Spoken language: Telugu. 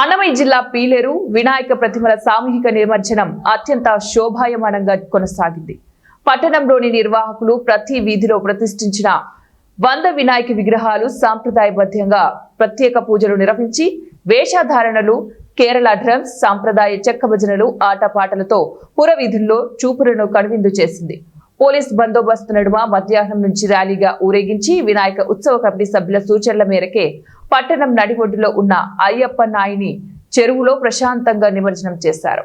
అన్నమయ్య జిల్లా పీలేరు వినాయక ప్రతిమల సామూహిక నిమజ్జనం అత్యంత శోభాయమానంగా కొనసాగింది. పట్టణంలోని నిర్వాహకులు ప్రతి వీధిలో ప్రతిష్ఠించిన 100 వినాయక విగ్రహాలు సాంప్రదాయబద్ధంగా ప్రత్యేక పూజలు నిర్వహించి వేషధారణలు, కేరళ డ్రమ్స్, సాంప్రదాయ చెక్క భజనలు, ఆటపాటలతో పురవీధుల్లో చూపులను కనువిందు చేసింది. పోలీస్ బందోబస్తు నడుమ మధ్యాహ్నం నుంచి ర్యాలీగా ఊరేగించి వినాయక ఉత్సవ కమిటీ సభ్యుల సూచనల మేరకే పట్టణం నడిబొడ్డులో ఉన్న అయ్యప్ప నాయుని చెరువులో ప్రశాంతంగా నిమజ్జనం చేశారు.